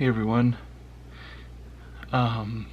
Hey everyone. Um,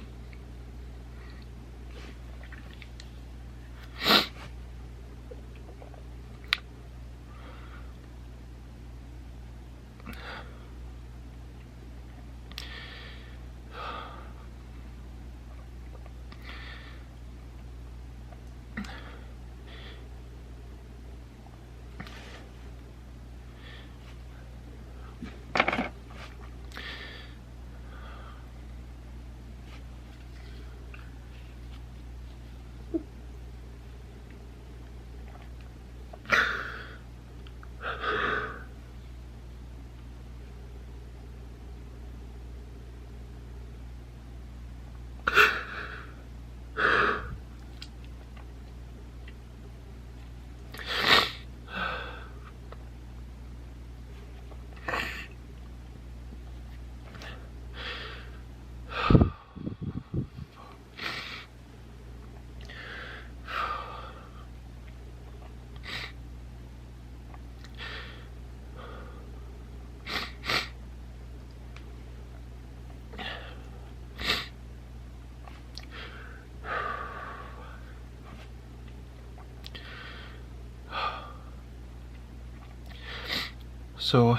so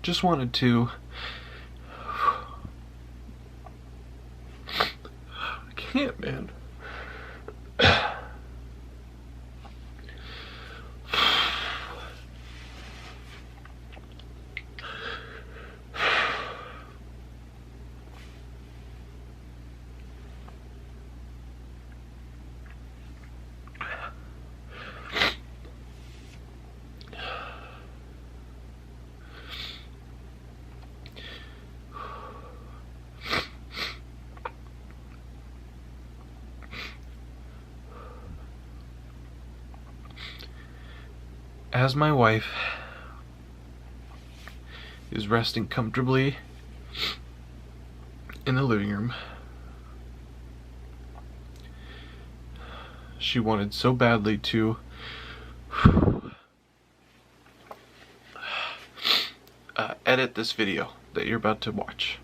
just wanted to I can't, man. As my wife is resting comfortably in the living room, she wanted so badly to edit this video that you're about to watch.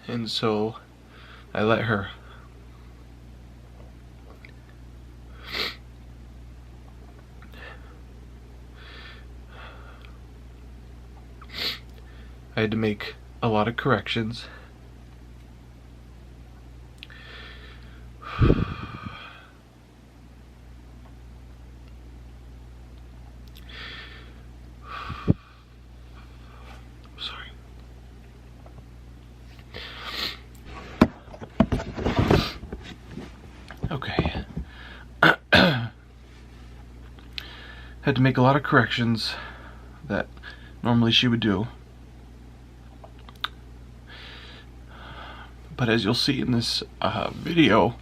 And so I let her. I had to make a lot of corrections. Sorry. Okay. Had to make a lot of corrections that normally she would do. But as you'll see in this video,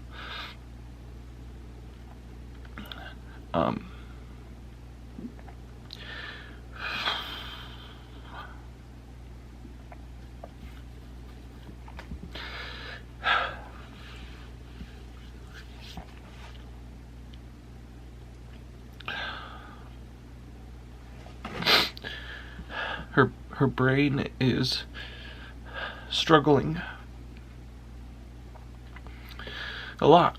her brain is struggling a lot.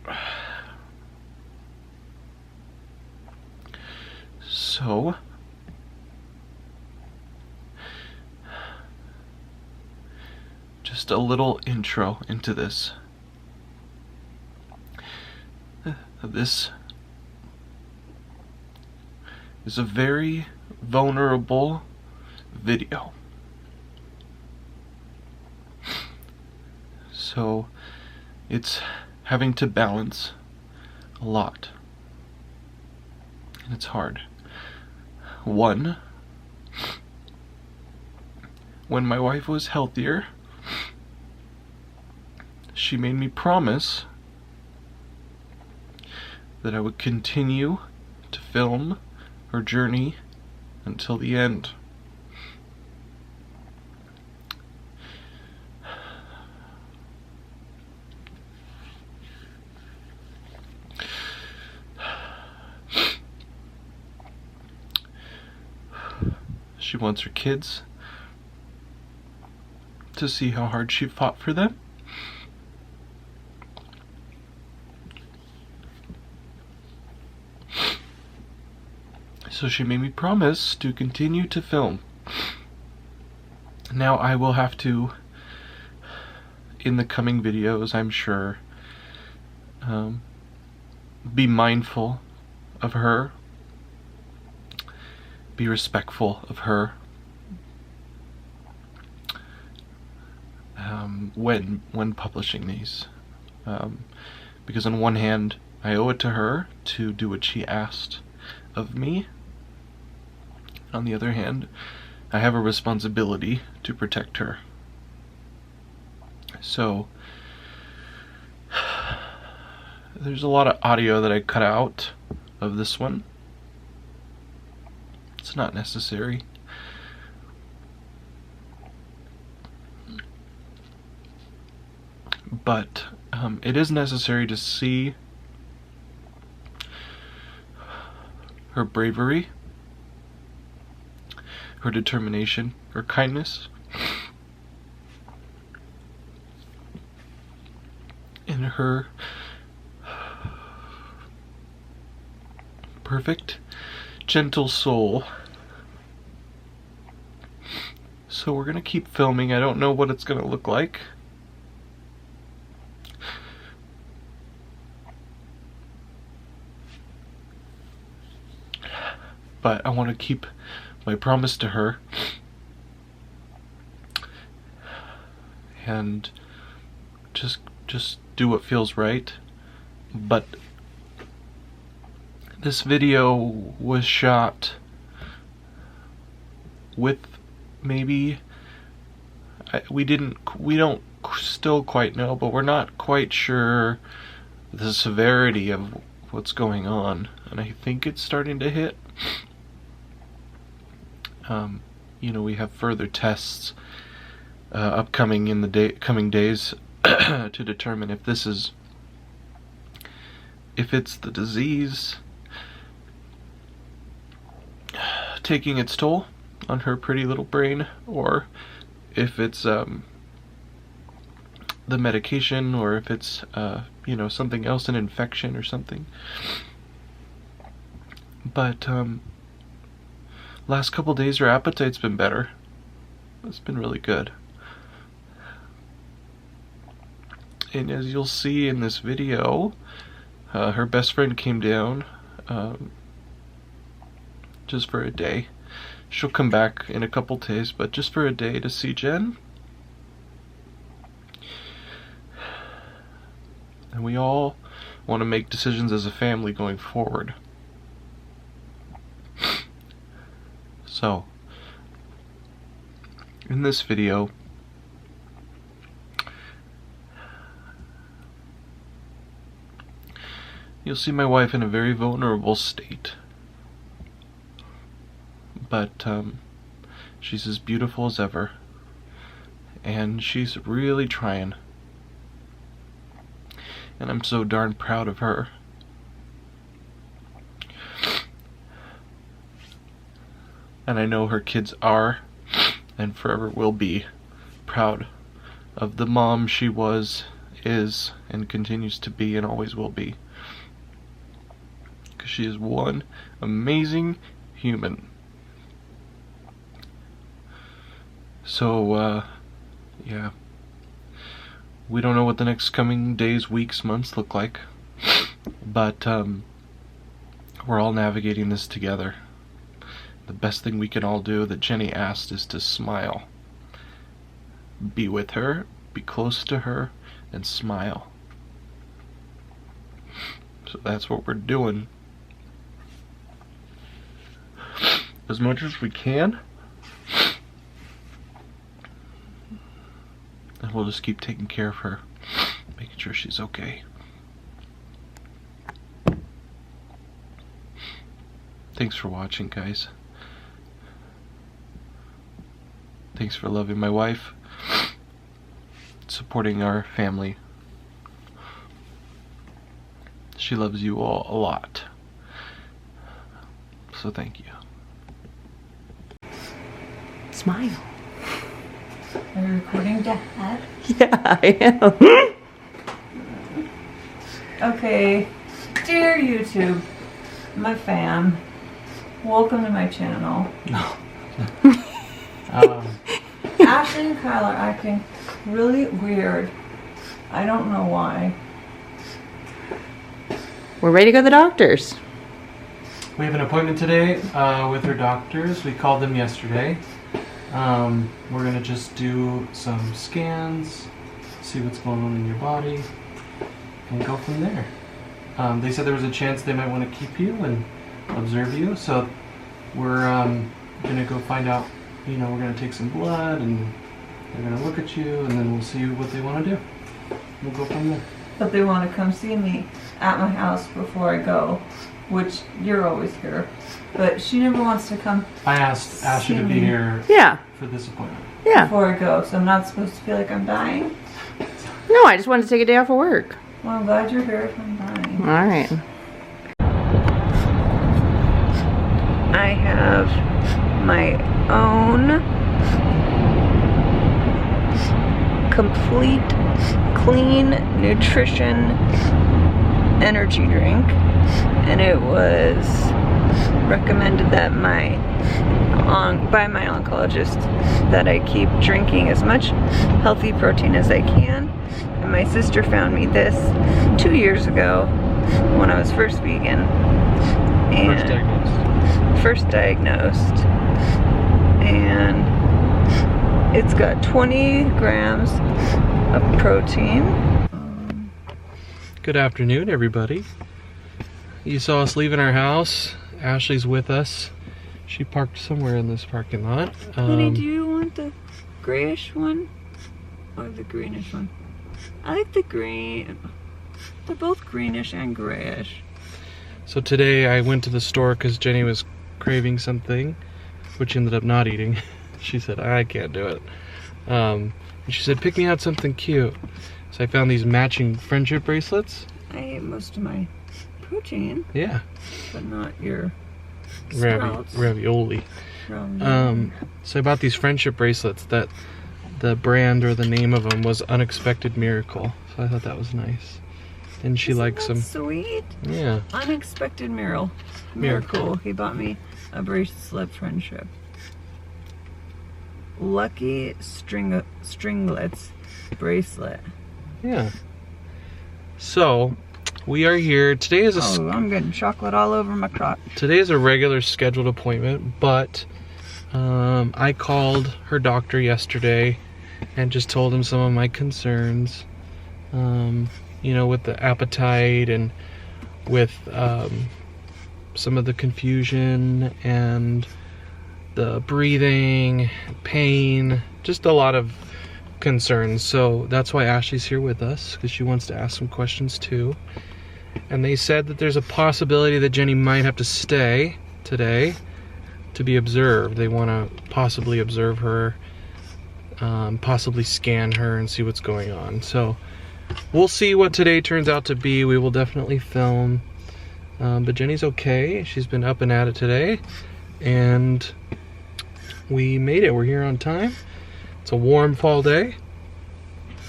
So just a little intro into this. This is a very vulnerable video. So it's having to balance a lot, and it's hard. One, when my wife was healthier, she made me promise that I would continue to film her journey until the end. She wants her kids to see how hard she fought for them. So she made me promise to continue to film. Now I will have to, in the coming videos, I'm sure, be mindful of her, be respectful of her, when publishing these, because on one hand I owe it to her to do what she asked of me. On the other hand, I have a responsibility to protect her. So there's a lot of audio that I cut out of this one. It's not necessary. But it is necessary to see her bravery, her determination, her kindness, and her perfect, gentle soul. So we're gonna keep filming. I don't know what it's gonna look like. But I want to keep my promise to her and just do what feels right. But this video was shot with maybe we don't still quite know, but we're not quite sure the severity of what's going on, and I think it's starting to hit. You know, we have further tests upcoming in the coming days to determine if it's the disease taking its toll on her pretty little brain, or if it's the medication, or if it's you know, something else, an infection or something. But last couple days her appetite's been better. It's been really good. And as you'll see in this video, her best friend came down just for a day. She'll come back in a couple days, but just for a day to see Jen. And we all want to make decisions as a family going forward. So, in this video, you'll see my wife in a very vulnerable state. But she's as beautiful as ever, and she's really trying. And I'm so darn proud of her. And I know her kids are, and forever will be, proud of the mom she was, is, and continues to be, and always will be. Because she is one amazing human. So, yeah. We don't know what the next coming days, weeks, months look like. But, we're all navigating this together. The best thing we can all do that Jenny asked is to smile. Be with her, be close to her, and smile. So that's what we're doing. As much as we can. And we'll just keep taking care of her, making sure she's okay. Thanks for watching, guys. Thanks for loving my wife, supporting our family. She loves you all a lot. So thank you. Smile. Are you recording, Dad? Yeah, I am. Okay, dear YouTube, my fam, welcome to my channel. Ashley and Kyle are acting really weird. I don't know why. We're ready to go to the doctors. We have an appointment today with our doctors. We called them yesterday. We're going to just do some scans, see what's going on in your body, and go from there. They said there was a chance they might want to keep you and observe you, so we're going to go find out. You know, we're going to take some blood and they're going to look at you, and then we'll see what they want to do. We'll go from there. But they want to come see me at my house before I go, which you're always here. But she never wants to come. I asked Ashley to be here for this appointment. Yeah. Before I go, so I'm not supposed to feel like I'm dying. No, I just wanted to take a day off of work. Well, I'm glad you're here if I'm dying. All right. I have my own complete clean nutrition energy drink, and it was recommended that by my oncologist that I keep drinking as much healthy protein as I can. And my sister found me this 2 years ago when I was first vegan. And first diagnosed. And it's got 20 grams of protein. Good afternoon, everybody. You saw us leaving our house. Ashley's with us. She parked somewhere in this parking lot. Honey, do you want the grayish one or the greenish one? I like the green. They're both greenish and grayish. So today I went to the store because Jenny was craving something, which ended up not eating. She said, I can't do it. And she said, pick me out something cute. So I found these matching friendship bracelets. I ate most of my protein. Yeah. But not your sprouts. Ravioli. So I bought these friendship bracelets that the brand or the name of them was Unexpected Miracle. So I thought that was nice. And she likes them. Sweet. Yeah. Unexpected Miracle. He bought me a bracelet friendship. Lucky Stringlets bracelet. Yeah. So, we are here. Today is I'm getting chocolate all over my crotch. Today is a regular scheduled appointment, but I called her doctor yesterday and just told him some of my concerns. You know, with the appetite and with some of the confusion and the breathing, pain, just a lot of concerns. So that's why Ashley's here with us, because she wants to ask some questions too. And they said that there's a possibility that Jenny might have to stay today to be observed. They want to possibly observe her, possibly scan her and see what's going on. So we'll see what today turns out to be. We will definitely film. But Jenny's okay. She's been up and at it today. And we made it. We're here on time. It's a warm fall day.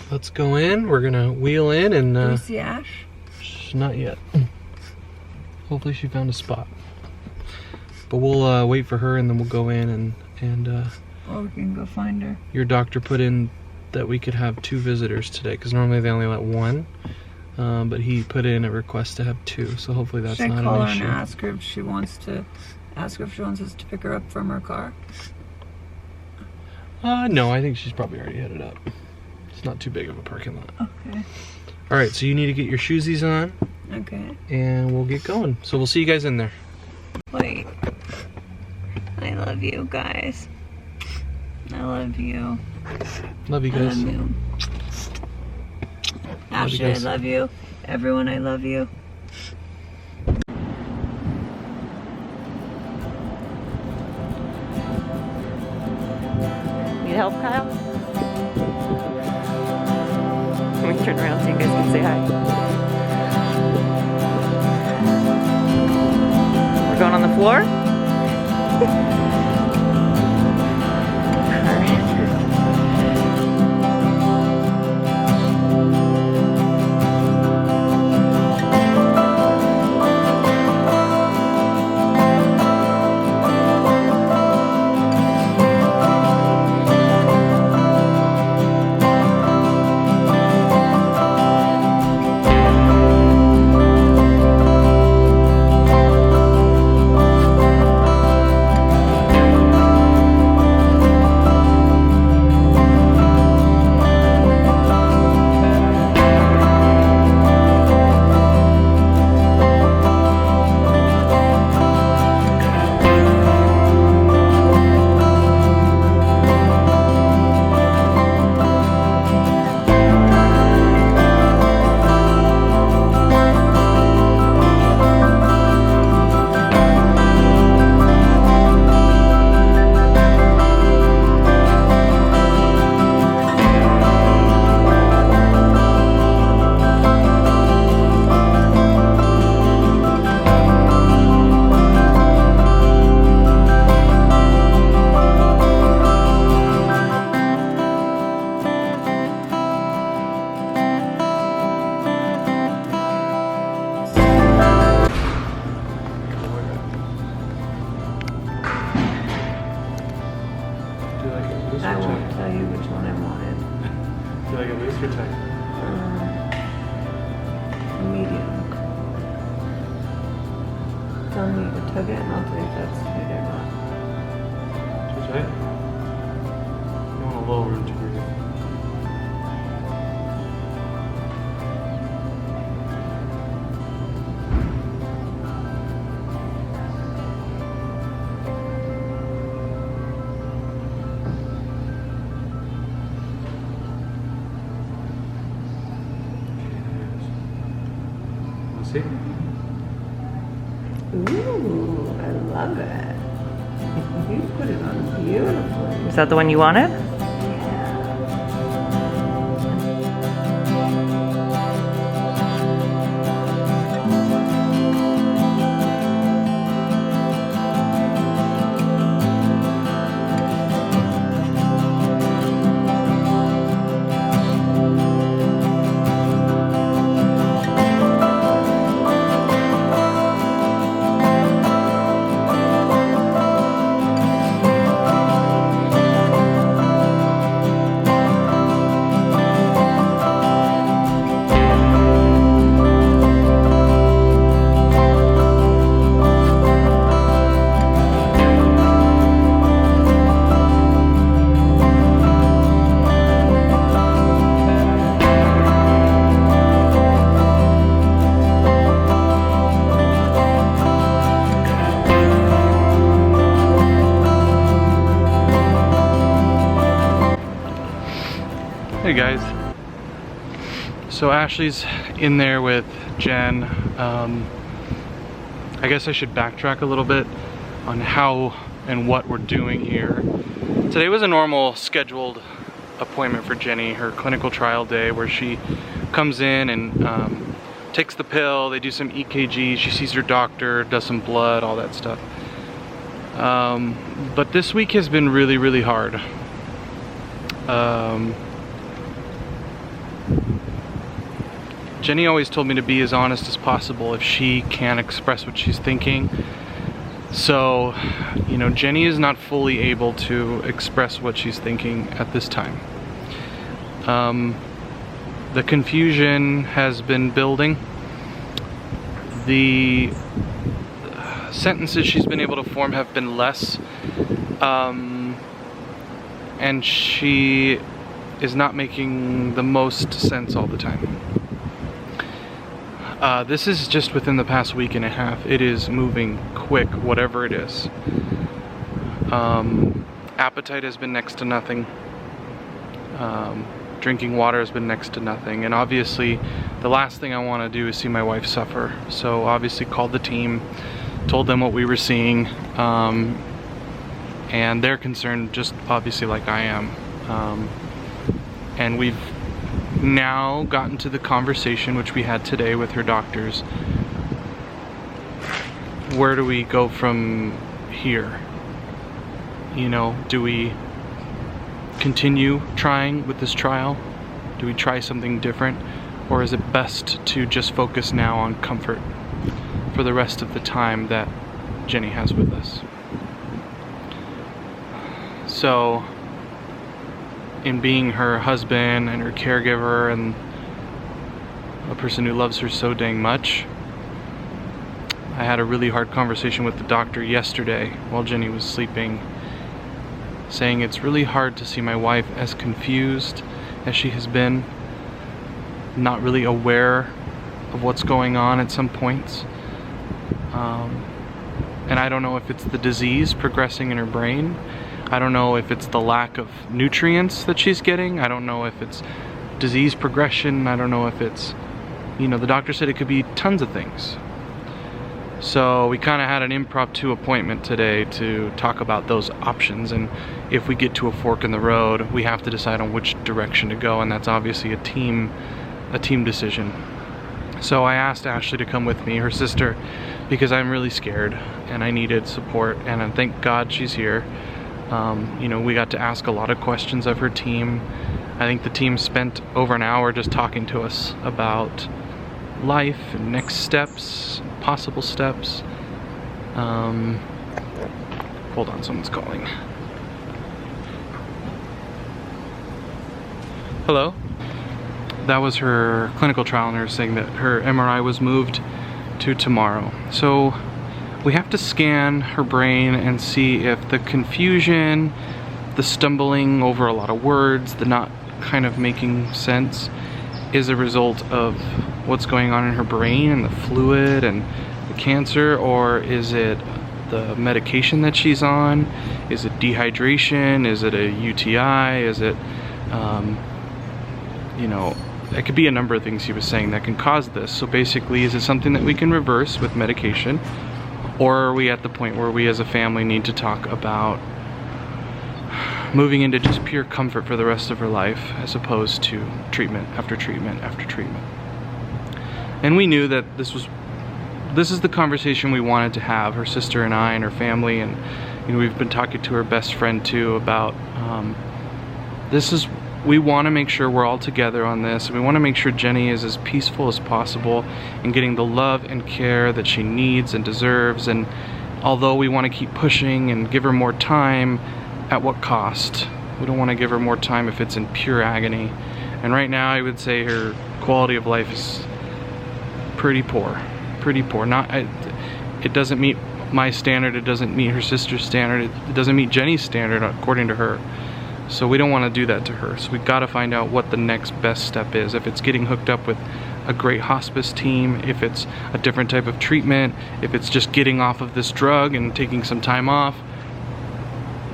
Let's go in. We're going to wheel in and... Do you see Ash? Not yet. Hopefully she found a spot. But we'll wait for her and then we'll go in and or we can go find her. Your doctor put in that we could have 2 visitors today, because normally they only let 1. But he put in a request to have 2, so hopefully that's not an issue. Should I call her and ask her if she wants us to pick her up from her car? No, I think she's probably already headed up. It's not too big of a parking lot. Okay. Alright, so you need to get your shoesies on. Okay. And we'll get going. So we'll see you guys in there. Wait. I love you guys. I love you. Love you guys. I love you. Ashley, I love you. Everyone, I love you. Need help, Kyle? Let me turn around so you guys can say hi. We're going on the floor? Alright. Do you like it loose or tight? Medium. Tell me to tug it and I'll tell you if that's tight or not. Too tight? You want a little room to breathe. See? Ooh, I love it. You put it on beautifully. Is that the one you wanted? Hey guys, so Ashley's in there with Jen. I guess I should backtrack a little bit on how and what we're doing here. Today was a normal scheduled appointment for Jenny, her clinical trial day, where she comes in and takes the pill, they do some EKG, she sees her doctor, does some blood, all that stuff. But this week has been really, really hard. Jenny always told me to be as honest as possible if she can't express what she's thinking. So, you know, Jenny is not fully able to express what she's thinking at this time. The confusion has been building. The sentences she's been able to form have been less. And she is not making the most sense all the time. This is just within the past week and a half. It is moving quick, whatever it is. Appetite has been next to nothing. Drinking water has been next to nothing. And obviously, the last thing I want to do is see my wife suffer. So obviously called the team, told them what we were seeing. And they're concerned just obviously like I am. And we've now gotten to the conversation which we had today with her doctors. Where do we go from here? You know, do we continue trying with this trial? Do we try something different? Or is it best to just focus now on comfort for the rest of the time that Jenny has with us? So, in being her husband and her caregiver and a person who loves her so dang much, I had a really hard conversation with the doctor yesterday while Jenny was sleeping, saying it's really hard to see my wife as confused as she has been, not really aware of what's going on at some points. And I don't know if it's the disease progressing in her brain. I don't know if it's the lack of nutrients that she's getting. I don't know if it's disease progression. I don't know if it's, you know, the doctor said it could be tons of things. So we kind of had an impromptu appointment today to talk about those options, and if we get to a fork in the road, we have to decide on which direction to go, and that's obviously a team decision. So I asked Ashley to come with me, her sister, because I'm really scared and I needed support, and thank God she's here. You know, we got to ask a lot of questions of her team. I think the team spent over an hour just talking to us about life and next steps, possible steps. Hold on, someone's calling. Hello? that was her clinical trial nurse saying that her MRI was moved to tomorrow. So we have to scan her brain and see if the confusion, the stumbling over a lot of words, the not kind of making sense is a result of what's going on in her brain and the fluid and the cancer, or is it the medication that she's on? Is it dehydration? Is it a UTI? Is it, you know, it could be a number of things he was saying that can cause this. So basically, is it something that we can reverse with medication, or are we at the point where we as a family need to talk about moving into just pure comfort for the rest of her life, as opposed to treatment after treatment after treatment? And we knew that this is the conversation we wanted to have, her sister and I and her family, and you know, we've been talking to her best friend too about we want to make sure we're all together on this, and we want to make sure Jenny is as peaceful as possible and getting the love and care that she needs and deserves. And although we want to keep pushing and give her more time, at what cost? We don't want to give her more time if it's in pure agony. And right now I would say her quality of life is pretty poor. It doesn't meet my standard, it doesn't meet her sister's standard, it doesn't meet Jenny's standard according to her. So we don't want to do that to her. So we've got to find out what the next best step is. If it's getting hooked up with a great hospice team, if it's a different type of treatment, if it's just getting off of this drug and taking some time off,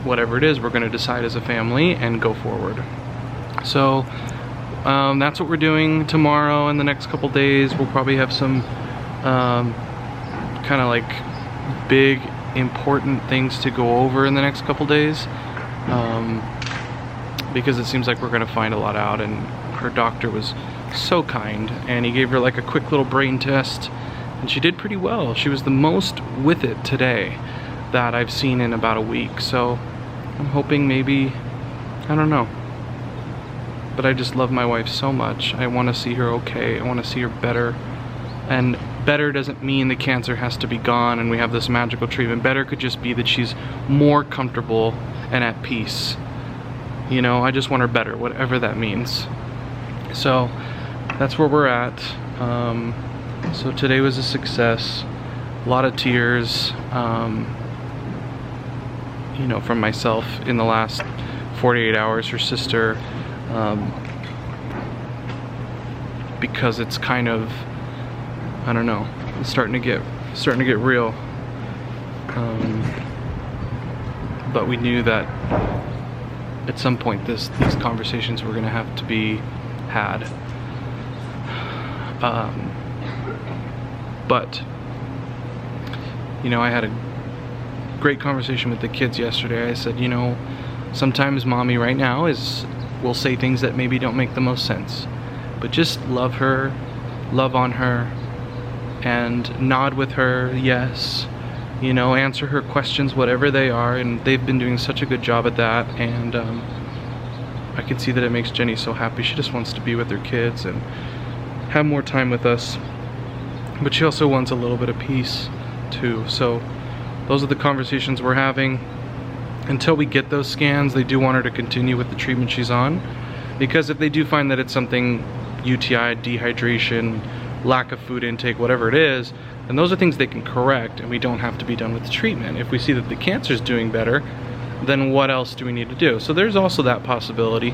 whatever it is, we're going to decide as a family and go forward. So that's what we're doing tomorrow and the next couple days. We'll probably have some kind of like big important things to go over in the next couple days, because it seems like we're going to find a lot out. And her doctor was so kind, and he gave her like a quick little brain test, and she did pretty well. She was the most with it today that I've seen in about a week. So I'm hoping maybe, I don't know, but I just love my wife so much. I want to see her okay. I want to see her better. And better doesn't mean the cancer has to be gone and we have this magical treatment. Better could just be that she's more comfortable and at peace. You know, I just want her better, whatever that means. So that's where we're at. So today was a success. A lot of tears, you know, from myself in the last 48 hours. Her sister, because it's kind of, I don't know, it's starting to get real. But we knew that at some point these conversations were going to have to be had. But you know, I had a great conversation with the kids yesterday. I said, you know, sometimes mommy right now will say things that maybe don't make the most sense, but just love her, love on her, and nod with her, yes, you know, answer her questions, whatever they are. And they've been doing such a good job at that, and I can see that it makes Jenny so happy. She just wants to be with her kids and have more time with us, but she also wants a little bit of peace too. So those are the conversations we're having. Until we get those scans, they do want her to continue with the treatment she's on, because if they do find that it's something, UTI, dehydration, lack of food intake, whatever it is, then those are things they can correct, and we don't have to be done with the treatment. If we see that the cancer's doing better, then what else do we need to do? So there's also that possibility.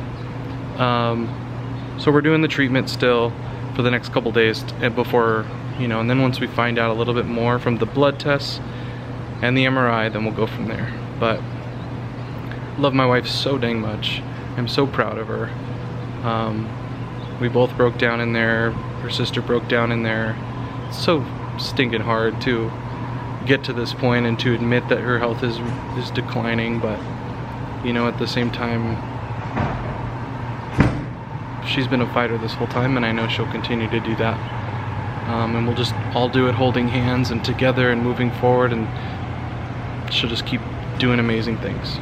So we're doing the treatment still for the next couple days before, you know, and then once we find out a little bit more from the blood tests and the MRI, then we'll go from there. But love my wife so dang much. I'm so proud of her. We both broke down in there. Her sister broke down in there. It's so stinking hard to get to this point and to admit that her health is declining, but you know, at the same time, she's been a fighter this whole time, and I know she'll continue to do that. And we'll just all do it holding hands and together and moving forward, and she'll just keep doing amazing things.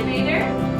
Procrastinator.